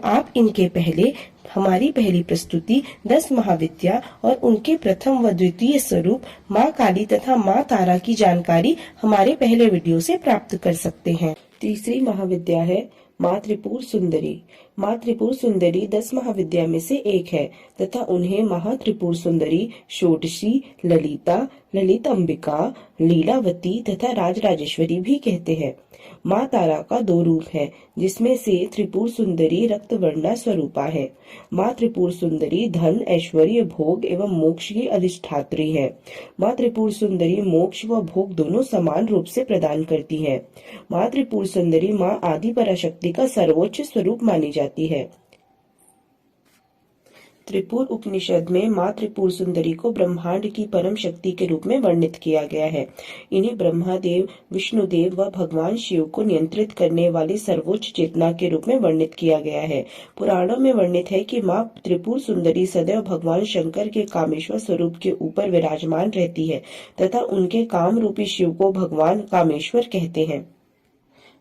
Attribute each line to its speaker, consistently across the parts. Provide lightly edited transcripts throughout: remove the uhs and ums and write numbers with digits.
Speaker 1: आप इनके पहले हमारी पहली प्रस्तुति 10 महाविद्या और उनके प्रथम व द्वितीय स्वरूप माँ काली तथा माँ तारा की जानकारी हमारे पहले वीडियो से प्राप्त कर सकते हैं। तीसरी महाविद्या है माँ त्रिपुर सुंदरी। माँ त्रिपुर सुंदरी 10 महाविद्या में से एक है तथा उन्हें महा त्रिपुर सुंदरी, षोडशी, ललिता, ललित अंबिका, लीलावती तथा राजराजेश्वरी भी कहते हैं। माँ तारा का 2 रूप है, जिसमें से त्रिपुर सुंदरी रक्तवर्णा स्वरूपा है। माँ त्रिपुर सुंदरी धन, ऐश्वर्य, भोग एवं मोक्ष की अधिष्ठात्री है। माँ त्रिपुर सुंदरी मोक्ष व भोग दोनों समान रूप से प्रदान करती है। माँ त्रिपुर सुंदरी माँ आदि पराशक्ति का सर्वोच्च स्वरूप मानी जाती है। त्रिपुर उपनिषद में माँ त्रिपुर सुंदरी को ब्रह्मांड की परम शक्ति के रूप में वर्णित किया गया है। इन्हें ब्रह्मादेव, विष्णुदेव व भगवान शिव को नियंत्रित करने वाली सर्वोच्च चेतना के रूप में वर्णित किया गया है। पुराणों में वर्णित है कि माँ त्रिपुर सुंदरी सदैव भगवान शंकर के कामेश्वर स्वरूप के ऊपर विराजमान रहती है तथा उनके काम रूपी शिव को भगवान कामेश्वर कहते हैं।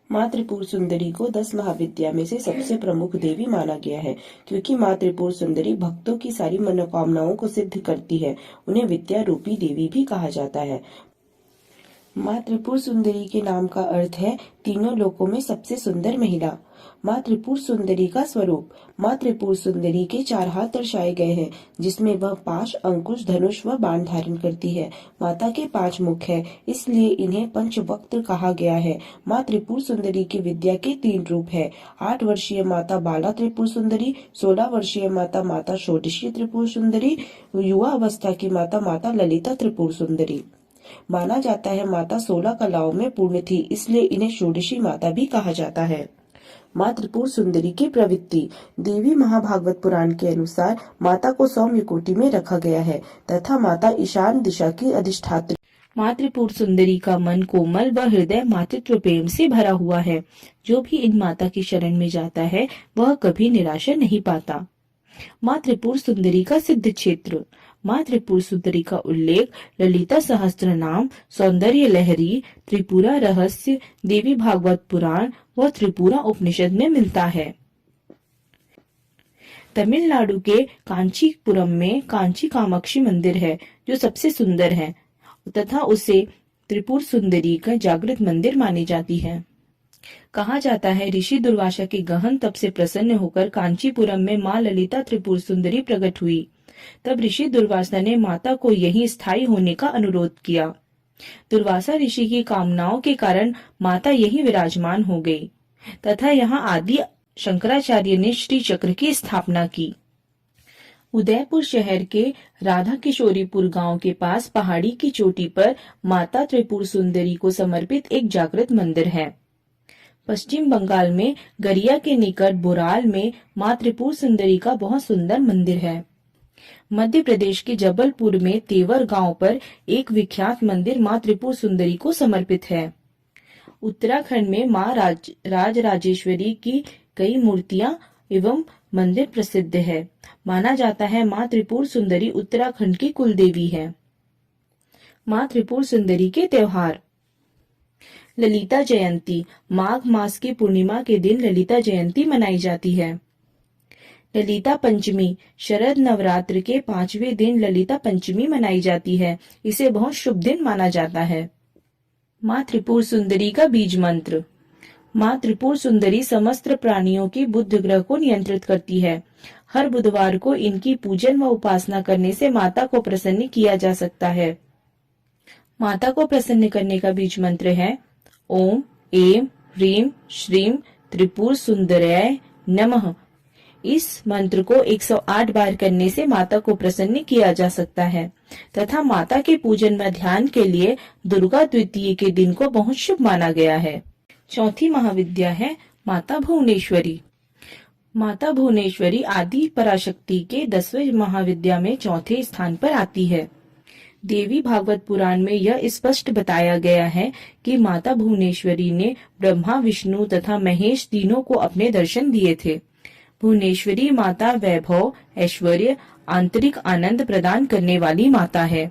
Speaker 1: माँ त्रिपुर सुंदरी को 10 महाविद्या में से सबसे प्रमुख देवी माना गया है, क्योंकि माँ त्रिपुर सुंदरी भक्तों की सारी मनोकामनाओं को सिद्ध करती है। उन्हें विद्या रूपी देवी भी कहा जाता है। माँ त्रिपुर सुंदरी के नाम का अर्थ है तीनों लोकों में सबसे सुंदर महिला। माँ त्रिपुर सुंदरी का स्वरूप। माँ त्रिपुर सुंदरी के 4 हाथ दर्शाए गए हैं, जिसमें वह पाश, अंकुश, धनुष व बाण धारण करती है। माता के 5 मुख है, इसलिए इन्हें पंचवक्त्र कहा गया है। माँ त्रिपुर सुंदरी की विद्या के 3 रूप है। 8 वर्षीय माता बाला त्रिपुर सुंदरी, 16 वर्षीय माता माता षोडशी त्रिपुर सुंदरी, युवा अवस्था की माता माता ललिता त्रिपुर सुंदरी। माना जाता है माता 16 कलाओं में पूर्ण थी, इसलिए इन्हें षोडशी माता भी कहा जाता है। माँ त्रिपुर सुंदरी की प्रवृत्ति। देवी महाभागवत पुराण के अनुसार माता को सौम्य कोटि में रखा गया है तथा माता ईशान दिशा की अधिष्ठात्री। माँ त्रिपुर सुंदरी का मन कोमल व हृदय मातृत्व प्रेम से भरा हुआ है। जो भी इन माता की शरण में जाता है वह कभी निराशा नहीं पाता। माँ त्रिपुर सुंदरी का सिद्ध क्षेत्र। माँ त्रिपुर सुंदरी का उल्लेख ललिता सहस्त्र नाम, सौंदर्य लहरी, त्रिपुरा रहस्य, देवी भागवत पुराण व त्रिपुरा उपनिषद में मिलता है। तमिलनाडु के कांचीपुरम में कांची कामाक्षी मंदिर है, जो सबसे सुंदर है तथा उसे त्रिपुर सुंदरी का जागृत मंदिर मानी जाती है। कहा जाता है ऋषि दुर्वासा के गहन तप से प्रसन्न होकर कांचीपुरम में माँ ललिता त्रिपुर सुंदरी प्रकट हुई। तब ऋषि दुर्वासा ने माता को यहीं स्थायी होने का अनुरोध किया। दुर्वासा ऋषि की कामनाओं के कारण माता यहीं विराजमान हो गई तथा यहाँ आदि शंकराचार्य ने श्री चक्र की स्थापना की। उदयपुर शहर के राधा किशोरीपुर गांव के पास पहाड़ी की चोटी पर माता त्रिपुर सुंदरी को समर्पित एक जागृत मंदिर है। पश्चिम बंगाल में गरिया के निकट बोराल में माँ त्रिपुर सुंदरी का बहुत सुंदर मंदिर है। मध्य प्रदेश के जबलपुर में तेवर गांव पर एक विख्यात मंदिर माँ त्रिपुर सुंदरी को समर्पित है। उत्तराखंड में माँ राजराजेश्वरी की कई मूर्तियां एवं मंदिर प्रसिद्ध है। माना जाता है माँ त्रिपुर सुंदरी उत्तराखंड की कुल देवी है। माँ त्रिपुर सुंदरी के त्योहार। ललिता जयंती। माघ मास की पूर्णिमा के दिन ललिता जयंती मनाई जाती है। ललिता पंचमी। शरद नवरात्र के 5वें दिन ललिता पंचमी मनाई जाती है। इसे बहुत शुभ दिन माना जाता है। माँ त्रिपुर सुंदरी का बीज मंत्र। माँ त्रिपुर सुंदरी समस्त प्राणियों की बुद्ध ग्रह को नियंत्रित करती है। हर बुधवार को इनकी पूजन व उपासना करने से माता को प्रसन्न किया जा सकता है। माता को प्रसन्न करने का बीज मंत्र है ओम एम ह्रीम श्रीम त्रिपुर सुंदराय नमः। इस मंत्र को 108 बार करने से माता को प्रसन्न किया जा सकता है तथा माता के पूजन व ध्यान के लिए दुर्गा द्वितीया के दिन को बहुत शुभ माना गया है। चौथी महाविद्या है माता भुवनेश्वरी। माता भुवनेश्वरी आदि पराशक्ति के 10वें महाविद्या में चौथे स्थान पर आती है। देवी भागवत पुराण में यह स्पष्ट बताया गया है कि माता भुवनेश्वरी ने ब्रह्मा, विष्णु तथा महेश तीनों को अपने दर्शन दिए थे। भुवनेश्वरी माता वैभव, ऐश्वर्य, आंतरिक आनंद प्रदान करने वाली माता है।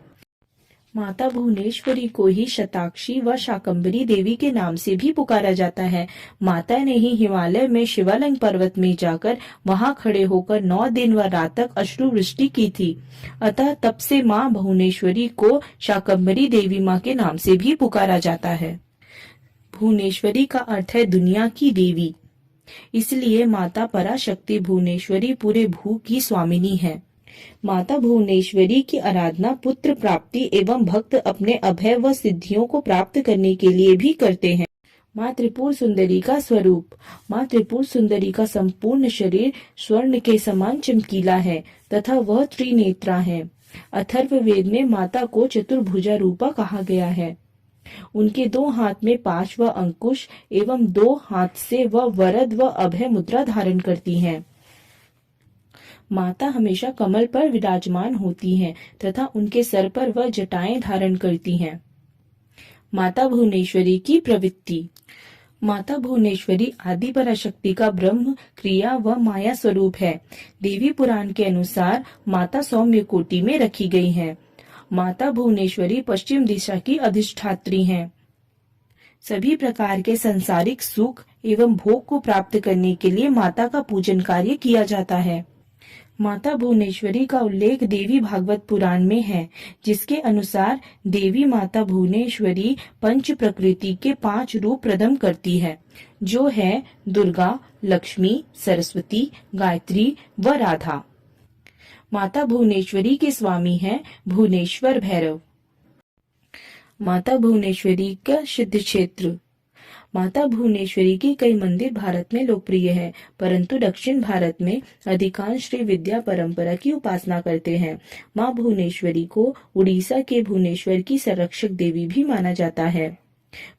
Speaker 1: माता भुवनेश्वरी को ही शताक्षी व शाकंभरी देवी के नाम से भी पुकारा जाता है। माता ने ही हिमालय में शिवालिंग पर्वत में जाकर वहां खड़े होकर 9 दिन व रात तक अश्रु वृष्टि की थी। अतः तब से माँ भुवनेश्वरी को शाकंभरी देवी माँ के नाम से भी पुकारा जाता है। भुवनेश्वरी का अर्थ है दुनिया की देवी, इसलिए माता पराशक्ति भुवनेश्वरी पूरे भू की स्वामिनी है। माता भुवनेश्वरी की आराधना पुत्र प्राप्ति एवं भक्त अपने अभय व सिद्धियों को प्राप्त करने के लिए भी करते हैं। माँ त्रिपुर सुंदरी का स्वरूप। माँ त्रिपुर सुंदरी का संपूर्ण शरीर स्वर्ण के समान चमकीला है तथा वह त्रिनेत्रा है। अथर्ववेद में माता को चतुर्भुजा रूपा कहा गया है। उनके 2 हाथ में 5 व अंकुश एवं 2 हाथ से वह वरद व अभय मुद्रा धारण करती हैं। माता हमेशा कमल पर विराजमान होती हैं तथा उनके सर पर वह जटाएं धारण करती हैं। माता भुवनेश्वरी की प्रवृत्ति। माता भुवनेश्वरी आदि पराशक्ति का ब्रह्म, क्रिया व माया स्वरूप है। देवी पुराण के अनुसार माता सौम्य कोटि में रखी गई है। माता भुवनेश्वरी पश्चिम दिशा की अधिष्ठात्री हैं। सभी प्रकार के सांसारिक सुख एवं भोग को प्राप्त करने के लिए माता का पूजन कार्य किया जाता है। माता भुवनेश्वरी का उल्लेख देवी भागवत पुराण में है, जिसके अनुसार देवी माता भुवनेश्वरी पंच प्रकृति के 5 रूप प्रदान करती है, जो है दुर्गा, लक्ष्मी, सरस्वती, गायत्री व राधा। माता भुवनेश्वरी के स्वामी हैं भुवनेश्वर भैरव। माता भुवनेश्वरी का सिद्ध क्षेत्र। माता भुवनेश्वरी की कई मंदिर भारत में लोकप्रिय है, परंतु दक्षिण भारत में अधिकांश श्री विद्या परंपरा की उपासना करते हैं। माँ भुवनेश्वरी को उड़ीसा के भुवनेश्वर की संरक्षक देवी भी माना जाता है।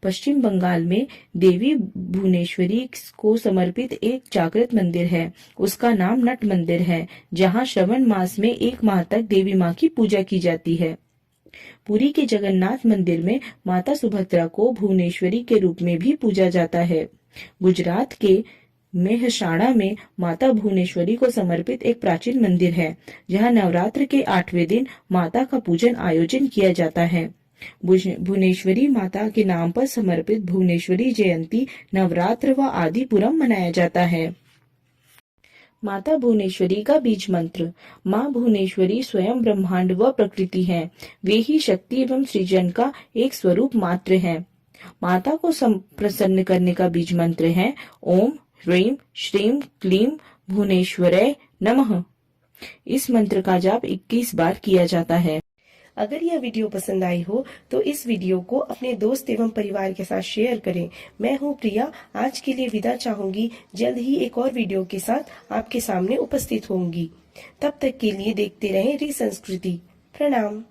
Speaker 1: पश्चिम बंगाल में देवी भुवनेश्वरी को समर्पित एक जागृत मंदिर है। उसका नाम नट मंदिर है, जहाँ श्रावण मास में 1 माह तक देवी माँ की पूजा की जाती है। पुरी के जगन्नाथ मंदिर में माता सुभद्रा को भुवनेश्वरी के रूप में भी पूजा जाता है। गुजरात के मेहसाणा में माता भुवनेश्वरी को समर्पित एक प्राचीन मंदिर है, जहां नवरात्र के 8वें दिन माता का पूजन आयोजन किया जाता है। भुवनेश्वरी माता के नाम पर समर्पित भुवनेश्वरी जयंती, नवरात्र व आदिपुरम मनाया जाता है। माता भुवनेश्वरी का बीज मंत्र। माँ भुवनेश्वरी स्वयं ब्रह्मांड व प्रकृति है। वे ही शक्ति एवं सृजन का एक स्वरूप मात्र है। माता को प्रसन्न करने का बीज मंत्र है ओम ह्रीं श्रीं क्लीं भुवनेश्वरय नमः। इस मंत्र का जाप 21 बार किया जाता है। अगर यह वीडियो पसंद आई हो तो इस वीडियो को अपने दोस्त एवं परिवार के साथ शेयर करें। मैं हूं प्रिया, आज के लिए विदा चाहूंगी। जल्द ही एक और वीडियो के साथ आपके सामने उपस्थित होंगी। तब तक के लिए देखते रहें री संस्कृति। प्रणाम।